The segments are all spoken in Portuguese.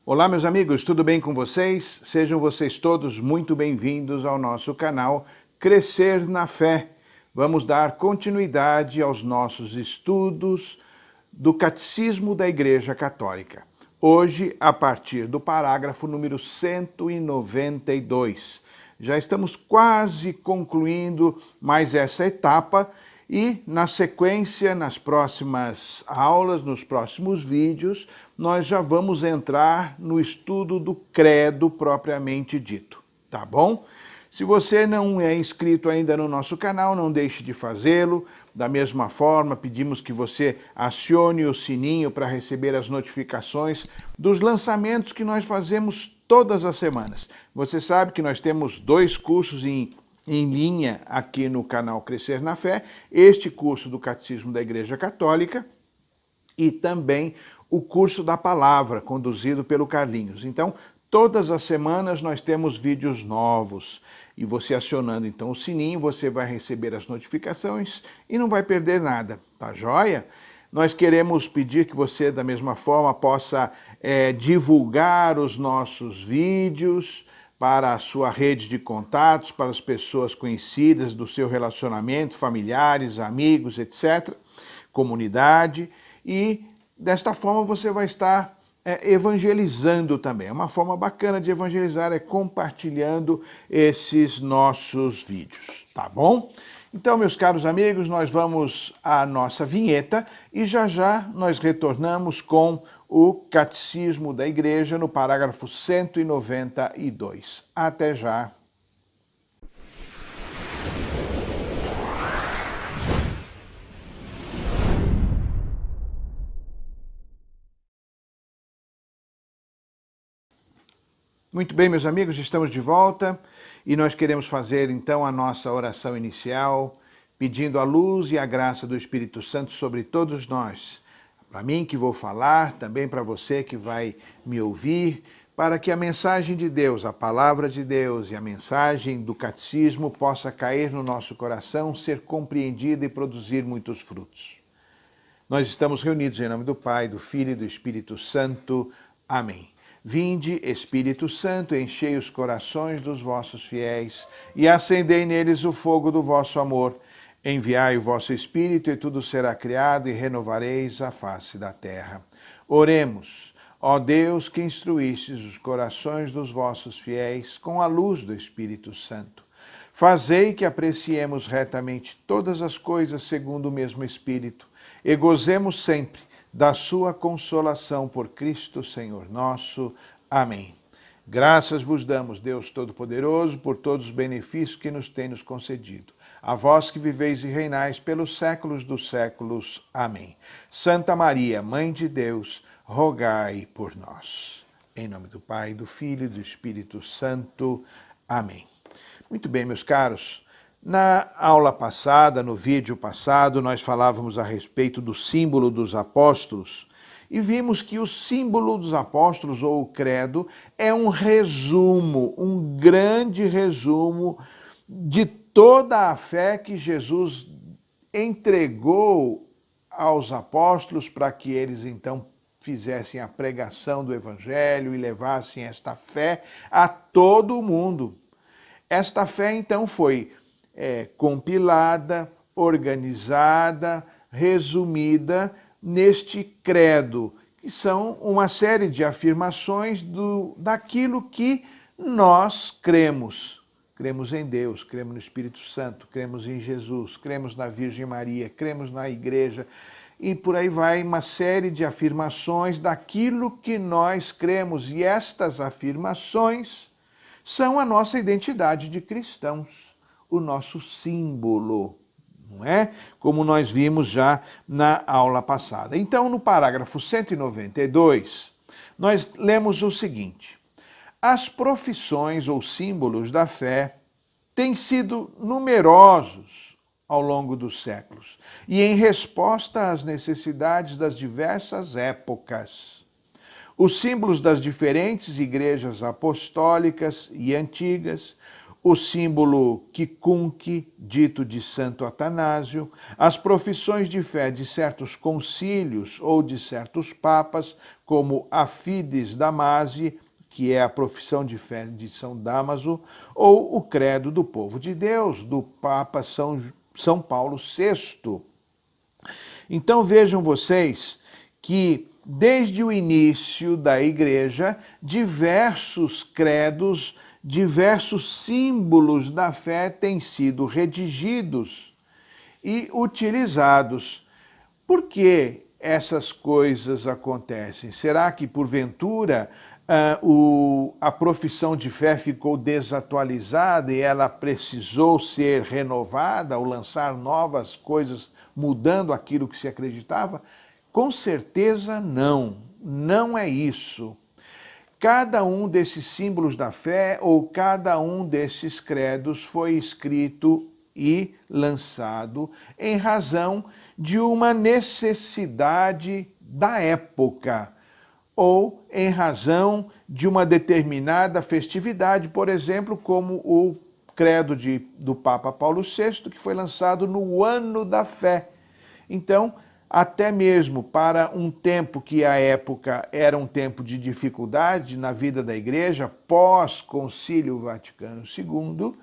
Olá, meus amigos, tudo bem com vocês? Sejam vocês todos muito bem-vindos ao nosso canal Crescer na Fé. Vamos dar continuidade aos nossos estudos do Catecismo da Igreja Católica. Hoje, a partir do parágrafo número 192. Já estamos quase concluindo mais essa etapa e, na sequência, nas próximas aulas, nos próximos vídeos, nós já vamos entrar no estudo do credo propriamente dito, tá bom? Se você não é inscrito ainda no nosso canal, não deixe de fazê-lo. Da mesma forma, pedimos que você acione o sininho para receber as notificações dos lançamentos que nós fazemos todas as semanas. Você sabe que nós temos 2 cursos em linha aqui no canal Crescer na Fé, este curso do Catecismo da Igreja Católica e também o curso da Palavra, conduzido pelo Carlinhos. Então, todas as semanas nós temos vídeos novos e você acionando então o sininho, você vai receber as notificações e não vai perder nada, tá joia? Nós queremos pedir que você, da mesma forma, possa divulgar os nossos vídeos para a sua rede de contatos, para as pessoas conhecidas do seu relacionamento, familiares, amigos, etc., comunidade, e desta forma você vai estar evangelizando também. Uma forma bacana de evangelizar é compartilhando esses nossos vídeos, tá bom? Então, meus caros amigos, nós vamos à nossa vinheta e já já nós retornamos com o Catecismo da Igreja no parágrafo 192. Até já! Muito bem, meus amigos, estamos de volta e nós queremos fazer então a nossa oração inicial, pedindo a luz e a graça do Espírito Santo sobre todos nós. Para mim que vou falar, também para você que vai me ouvir, para que a mensagem de Deus, a palavra de Deus e a mensagem do catecismo possa cair no nosso coração, ser compreendida e produzir muitos frutos. Nós estamos reunidos em nome do Pai, do Filho e do Espírito Santo. Amém. Vinde, Espírito Santo, enchei os corações dos vossos fiéis e acendei neles o fogo do vosso amor. Enviai o vosso Espírito e tudo será criado e renovareis a face da terra. Oremos. Ó Deus, que instruístes os corações dos vossos fiéis com a luz do Espírito Santo, fazei que apreciemos retamente todas as coisas segundo o mesmo Espírito e gozemos sempre da sua consolação por Cristo, Senhor nosso. Amém. Graças vos damos, Deus Todo-Poderoso, por todos os benefícios que nos tem concedido. A vós que viveis e reinais pelos séculos dos séculos. Amém. Santa Maria, Mãe de Deus, rogai por nós. Em nome do Pai, do Filho e do Espírito Santo. Amém. Muito bem, meus caros. Na aula passada, no vídeo passado, nós falávamos a respeito do símbolo dos apóstolos e vimos que o símbolo dos apóstolos, ou o credo, é um resumo, um grande resumo de toda a fé que Jesus entregou aos apóstolos para que eles então fizessem a pregação do Evangelho e levassem esta fé a todo o mundo. Esta fé então foi compilada, organizada, resumida neste credo, que são uma série de afirmações daquilo que nós cremos. Cremos em Deus, cremos no Espírito Santo, cremos em Jesus, cremos na Virgem Maria, cremos na Igreja, e por aí vai uma série de afirmações daquilo que nós cremos. E estas afirmações são a nossa identidade de cristãos, o nosso símbolo, não é? Como nós vimos já na aula passada. Então, no parágrafo 192, nós lemos o seguinte: as profissões ou símbolos da fé têm sido numerosos ao longo dos séculos e em resposta às necessidades das diversas épocas. Os símbolos das diferentes igrejas apostólicas e antigas, o símbolo quicunque, dito de Santo Atanásio, as profissões de fé de certos concílios ou de certos papas, como a Fides Damasi, que é a profissão de fé de São Dámaso, ou o credo do povo de Deus, do Papa São Paulo VI. Então vejam vocês que desde o início da Igreja, diversos credos, diversos símbolos da fé têm sido redigidos e utilizados. Por que essas coisas acontecem? Será que, porventura, a profissão de fé ficou desatualizada e ela precisou ser renovada ao lançar novas coisas, mudando aquilo que se acreditava? Com certeza não, não é isso. Cada um desses símbolos da fé ou cada um desses credos foi escrito e lançado em razão de uma necessidade da época ou em razão de uma determinada festividade, por exemplo, como o credo do Papa Paulo VI, que foi lançado no Ano da Fé. Então, até mesmo para um tempo que à época era um tempo de dificuldade na vida da Igreja, pós-Concílio Vaticano II,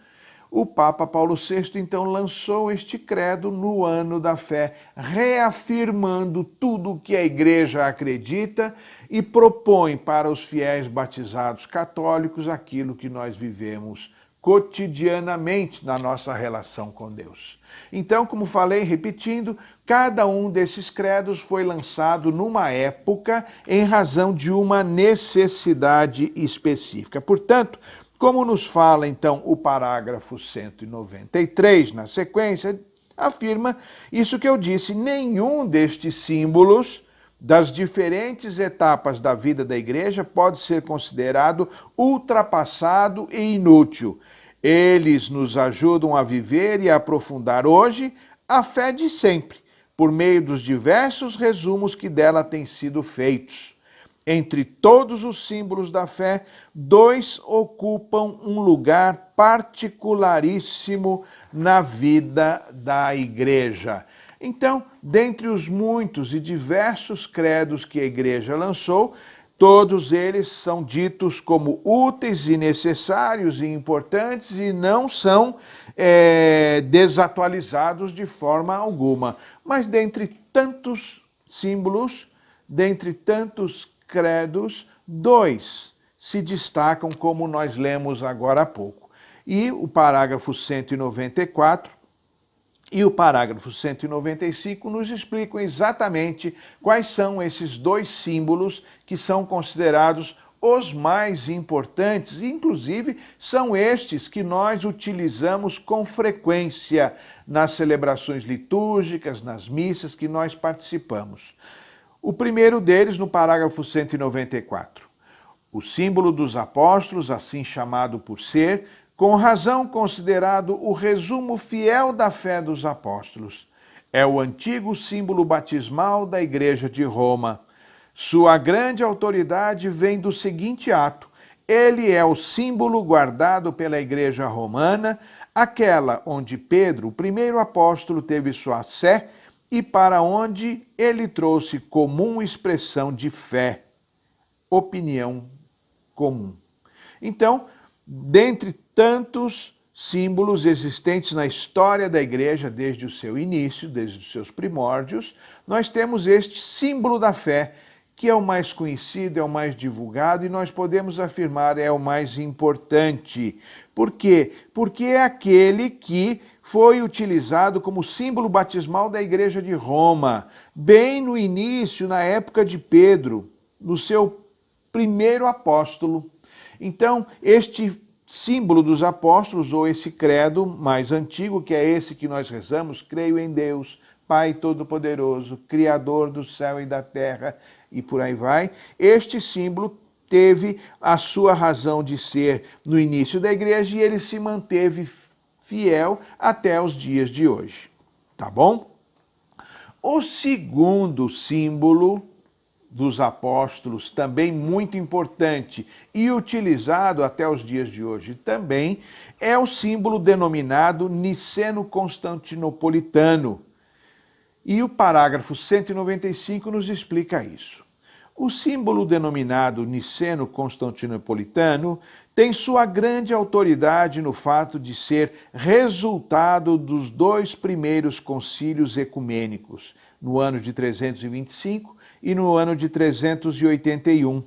o Papa Paulo VI então lançou este credo no Ano da Fé, reafirmando tudo o que a Igreja acredita e propõe para os fiéis batizados católicos aquilo que nós vivemos cotidianamente na nossa relação com Deus. Então, como falei, repetindo, cada um desses credos foi lançado numa época em razão de uma necessidade específica. Portanto, como nos fala então o parágrafo 193 na sequência, afirma isso que eu disse: nenhum destes símbolos das diferentes etapas da vida da Igreja pode ser considerado ultrapassado e inútil. Eles nos ajudam a viver e a aprofundar hoje a fé de sempre, por meio dos diversos resumos que dela têm sido feitos. Entre todos os símbolos da fé, 2 ocupam um lugar particularíssimo na vida da Igreja. Então, dentre os muitos e diversos credos que a Igreja lançou, todos eles são ditos como úteis e necessários e importantes e não são desatualizados de forma alguma. Mas dentre tantos símbolos, dentre tantos credos, 2 se destacam, como nós lemos agora há pouco. E o parágrafo 194 e o parágrafo 195 nos explicam exatamente quais são esses 2 símbolos que são considerados os mais importantes, e inclusive são estes que nós utilizamos com frequência nas celebrações litúrgicas, nas missas que nós participamos. O primeiro deles, no parágrafo 194. O símbolo dos apóstolos, assim chamado por ser, com razão considerado o resumo fiel da fé dos apóstolos. É o antigo símbolo batismal da Igreja de Roma. Sua grande autoridade vem do seguinte ato: ele é o símbolo guardado pela Igreja Romana, aquela onde Pedro, o primeiro apóstolo, teve sua sé e para onde ele trouxe comum expressão de fé, opinião comum. Então, dentre tantos símbolos existentes na história da Igreja desde o seu início, desde os seus primórdios, nós temos este símbolo da fé, que é o mais conhecido, é o mais divulgado e nós podemos afirmar é o mais importante. Por quê? Porque é aquele que foi utilizado como símbolo batismal da Igreja de Roma, bem no início, na época de Pedro, no seu primeiro apóstolo. Então, este símbolo dos apóstolos, ou esse credo mais antigo, que é esse que nós rezamos: creio em Deus, Pai Todo-Poderoso, Criador do céu e da terra, e por aí vai. Este símbolo teve a sua razão de ser no início da Igreja e ele se manteve fiel até os dias de hoje. Tá bom? O segundo símbolo dos apóstolos, também muito importante e utilizado até os dias de hoje também, é o símbolo denominado niceno-constantinopolitano. E o parágrafo 195 nos explica isso. O símbolo denominado niceno-constantinopolitano tem sua grande autoridade no fato de ser resultado dos dois primeiros concílios ecumênicos, no ano de 325 e no ano de 381.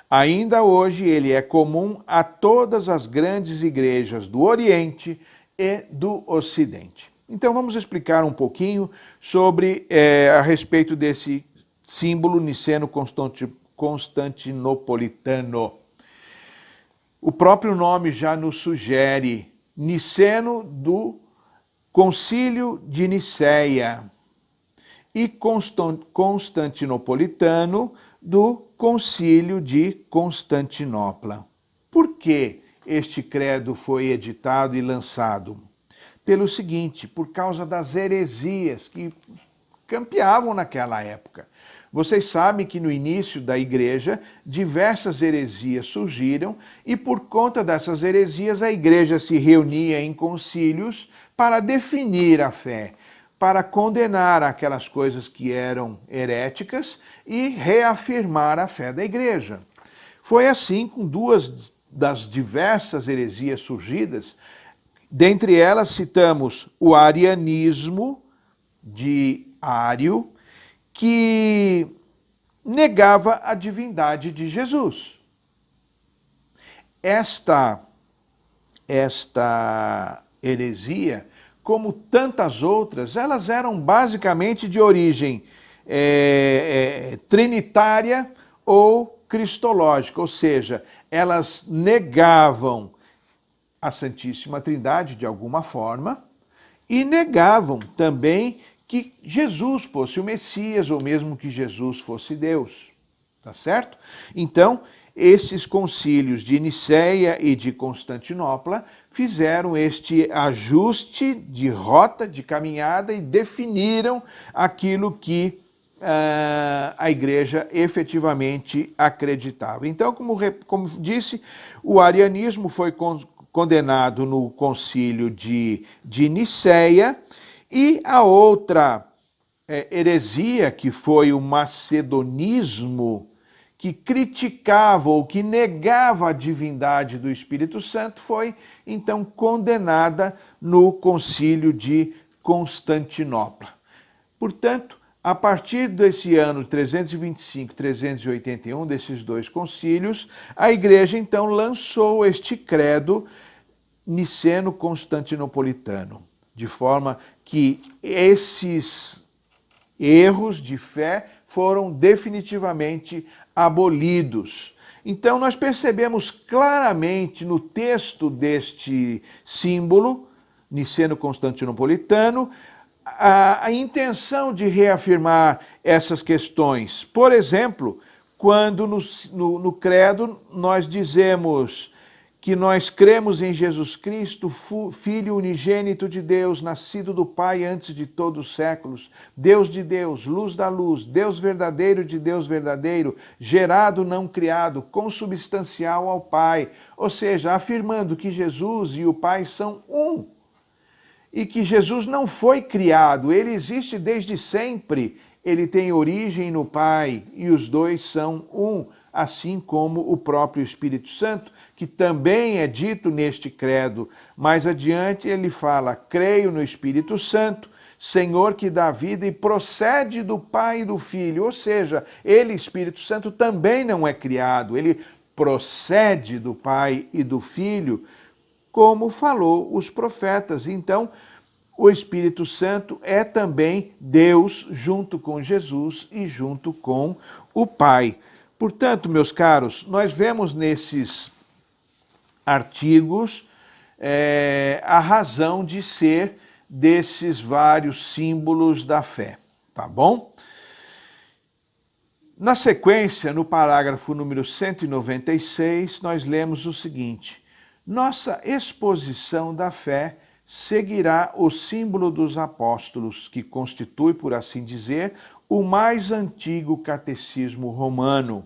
Ainda hoje ele é comum a todas as grandes igrejas do Oriente e do Ocidente. Então vamos explicar um pouquinho sobre a respeito desse símbolo niceno-constantinopolitano. O próprio nome já nos sugere, niceno do Concílio de Nicéia e constantinopolitano do Concílio de Constantinopla. Por que este credo foi editado e lançado? Pelo seguinte, por causa das heresias que campeavam naquela época. Vocês sabem que no início da igreja, diversas heresias surgiram e por conta dessas heresias a igreja se reunia em concílios para definir a fé, para condenar aquelas coisas que eram heréticas e reafirmar a fé da igreja. Foi assim com duas das diversas heresias surgidas. Dentre elas citamos o arianismo de Ário, que negava a divindade de Jesus. Esta heresia, como tantas outras, elas eram basicamente de origem trinitária ou cristológica, ou seja, elas negavam a Santíssima Trindade de alguma forma e negavam também que Jesus fosse o Messias ou mesmo que Jesus fosse Deus, tá certo? Então, esses concílios de Nicéia e de Constantinopla fizeram este ajuste de rota, de caminhada e definiram aquilo que a igreja efetivamente acreditava. Então, como disse, o arianismo foi condenado no concílio de Nicéia e a outra heresia, que foi o macedonismo, que criticava ou que negava a divindade do Espírito Santo, foi então condenada no concílio de Constantinopla. Portanto, a partir desse ano 325 e 381, desses dois concílios, a igreja então lançou este credo niceno-constantinopolitano, de forma que esses erros de fé foram definitivamente abolidos. Então nós percebemos claramente no texto deste símbolo niceno-constantinopolitano a intenção de reafirmar essas questões. Por exemplo, quando no credo nós dizemos que nós cremos em Jesus Cristo, Filho unigênito de Deus, nascido do Pai antes de todos os séculos, Deus de Deus, luz da luz, Deus verdadeiro de Deus verdadeiro, gerado, não criado, consubstancial ao Pai. Ou seja, afirmando que Jesus e o Pai são um. E que Jesus não foi criado, ele existe desde sempre. Ele tem origem no Pai e os dois são um, assim como o próprio Espírito Santo, que também é dito neste credo. Mais adiante ele fala, creio no Espírito Santo, Senhor que dá vida e procede do Pai e do Filho. Ou seja, ele, Espírito Santo, também não é criado, ele procede do Pai e do Filho, como falou os profetas. Então, o Espírito Santo é também Deus junto com Jesus e junto com o Pai. Portanto, meus caros, nós vemos nesses artigos a razão de ser desses vários símbolos da fé, tá bom? Na sequência, no parágrafo número 196, nós lemos o seguinte: nossa exposição da fé seguirá o símbolo dos apóstolos, que constitui, por assim dizer, o mais antigo catecismo romano.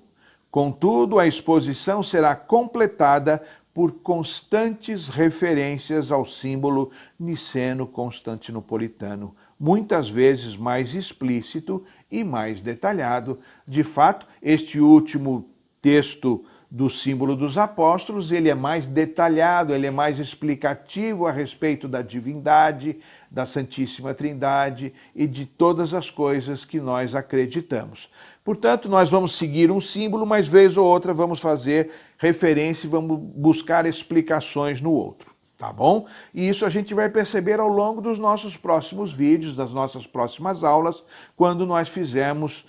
Contudo, a exposição será completada por constantes referências ao símbolo niceno-constantinopolitano, muitas vezes mais explícito e mais detalhado. De fato, este último texto do símbolo dos apóstolos, ele é mais detalhado, ele é mais explicativo a respeito da divindade, da Santíssima Trindade e de todas as coisas que nós acreditamos. Portanto, nós vamos seguir um símbolo, mas vez ou outra vamos fazer referência e vamos buscar explicações no outro, tá bom? E isso a gente vai perceber ao longo dos nossos próximos vídeos, das nossas próximas aulas, quando nós fizermos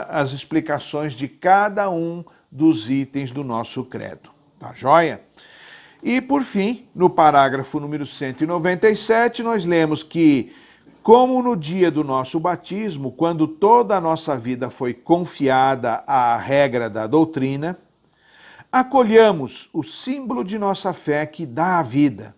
as explicações de cada um dos itens do nosso credo, tá joia? E, por fim, no parágrafo número 197, nós lemos que, como no dia do nosso batismo, quando toda a nossa vida foi confiada à regra da doutrina, acolhamos o símbolo de nossa fé que dá a vida.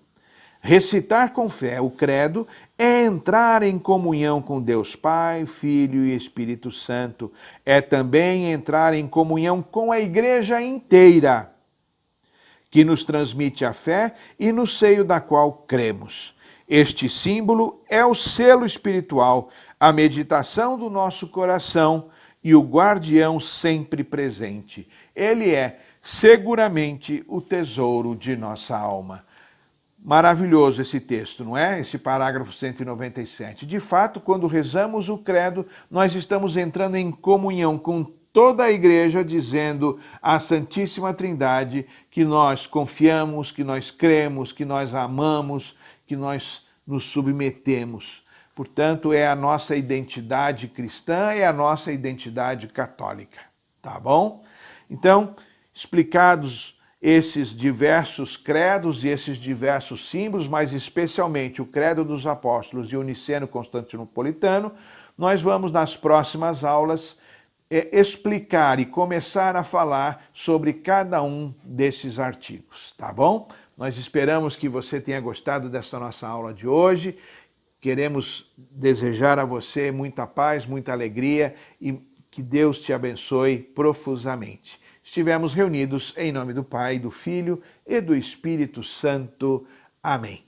Recitar com fé o credo é entrar em comunhão com Deus Pai, Filho e Espírito Santo. É também entrar em comunhão com a Igreja inteira, que nos transmite a fé e no seio da qual cremos. Este símbolo é o selo espiritual, a meditação do nosso coração e o guardião sempre presente. Ele é seguramente o tesouro de nossa alma. Maravilhoso esse texto, não é? Esse parágrafo 197. De fato, quando rezamos o credo, nós estamos entrando em comunhão com toda a igreja, dizendo à Santíssima Trindade que nós confiamos, que nós cremos, que nós amamos, que nós nos submetemos. Portanto, é a nossa identidade cristã, é a nossa identidade católica, tá bom? Então, explicados esses diversos credos e esses diversos símbolos, mas especialmente o credo dos apóstolos e o niceno-constantinopolitano, nós vamos nas próximas aulas explicar e começar a falar sobre cada um desses artigos, tá bom? Nós esperamos que você tenha gostado dessa nossa aula de hoje. Queremos desejar a você muita paz, muita alegria e que Deus te abençoe profusamente. Estivemos reunidos em nome do Pai, do Filho e do Espírito Santo. Amém.